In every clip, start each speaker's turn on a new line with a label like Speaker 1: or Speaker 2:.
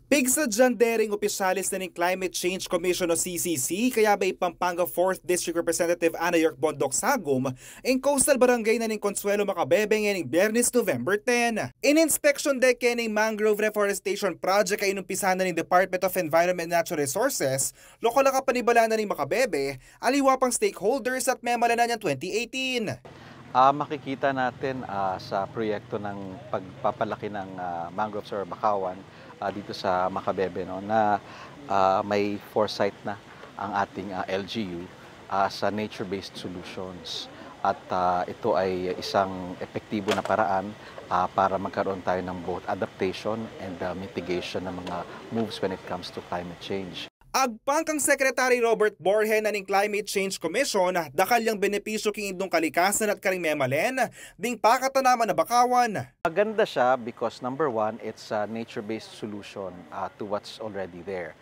Speaker 1: Pigsadyan dering opisyalis na ng Climate Change Commission o CCC kaya ba Pampanga 4th District Representative Ana York Bondok Sagum ang coastal barangay na ng Consuelo Macabebe ng Biyernes, November 10. In-inspection deke ng mangrove reforestation project ay inumpisahan na ng Department of Environment and Natural Resources, lokal na kapanibala na ng Macabebe, aliwa pang stakeholders at memala na niyang 2018.
Speaker 2: Makikita natin sa proyekto ng pagpapalaki ng mangroves or bakawan dito sa Macabebe na may foresight na ang ating LGU sa nature-based solutions. At ito ay isang epektibo na paraan para magkaroon tayo ng both adaptation and mitigation ng mga moves when it comes to climate change.
Speaker 1: Agpang kang Secretary Robert Borgen na ng Climate Change Commission, dakalyang benepisyo king indong kalikasan at karing memalen, ding pakatanaman na bakawan.
Speaker 2: Maganda siya because number one, it's a nature-based solution to what's already there.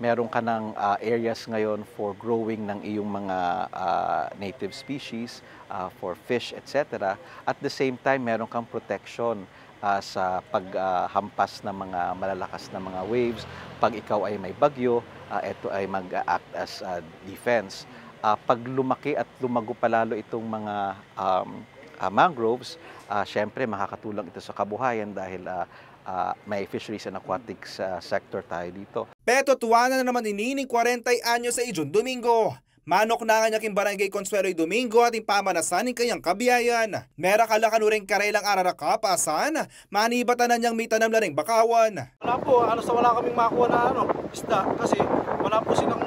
Speaker 2: Meron ka ng areas ngayon for growing ng iyong mga native species, for fish, etc. At the same time, meron kang protection sa paghampas ng mga malalakas na mga waves. Pag ikaw ay may bagyo, ito ay mag-act as defense. Pag lumaki at lumago palalo itong mga mangroves, syempre makakatulong ito sa kabuhayan dahil may fisheries and aquatics sector tayo dito.
Speaker 1: Peto tuwanan na naman inining 40 anyo sa Ijon Domingo. Manok na nga niya king Barangay Consuelo Domingo at pamanasan ng kanyang kabiyayan. Mera kalakanuring karelang ararakap asan, manibatan na niyang may tanam na ring bakawan.
Speaker 3: Wala po, wala kaming makuha na isda kasi wala po silang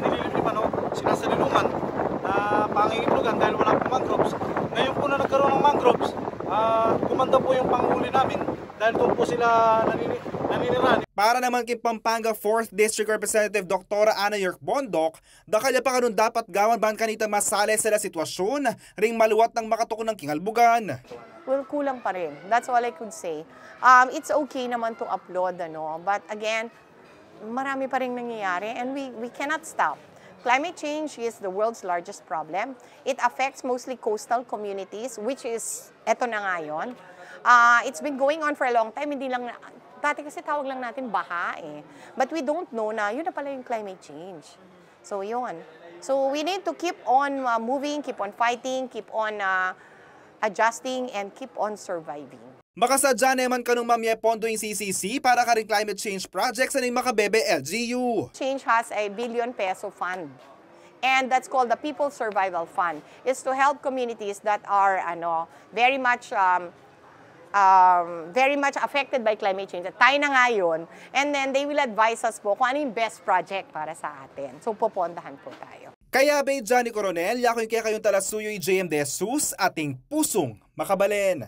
Speaker 3: nililiman, sinasalilungan na pangingitlogan dahil wala po mangroves. Ngayon po na nagkaroon ng mangroves, kumanda po yung panghuli namin dahil doon po sila naninirahan.
Speaker 1: Para naman kay Pampanga 4th District Representative Dr. Ana York Bondok, dakalya pa kanun dapat gawan ban kanita masali sila sitwasyon, ring maluwat ng makatukon ng kingalbugan.
Speaker 4: Well, kulang pa rin. That's all I could say. It's okay naman to upload, but again, marami pa rin nangyayari and we cannot stop. Climate change is the world's largest problem. It affects mostly coastal communities, which is, eto na nga yun. It's been going on for a long time, hindi lang dati kasi tawag lang natin baha eh. But we don't know na yun na pala yung climate change. So yun. So we need to keep on moving, keep on fighting, keep on adjusting, and keep on surviving.
Speaker 1: Makasadya naman kanong mamye pondo yung CCC para ka rin climate change projects sa Macabebe LGU.
Speaker 4: Change has a ₱1 billion fund. And that's called the People's Survival Fund. It's to help communities that are very much affected by climate change. At tayo na nga yun. And then they will advise us po kung ano yung best project para sa atin. So pupondahan po tayo.
Speaker 1: Kaya ba Johnny Coronel, yakoy kaya kayong talasuyo JM De Jesus, ating pusong makabalen.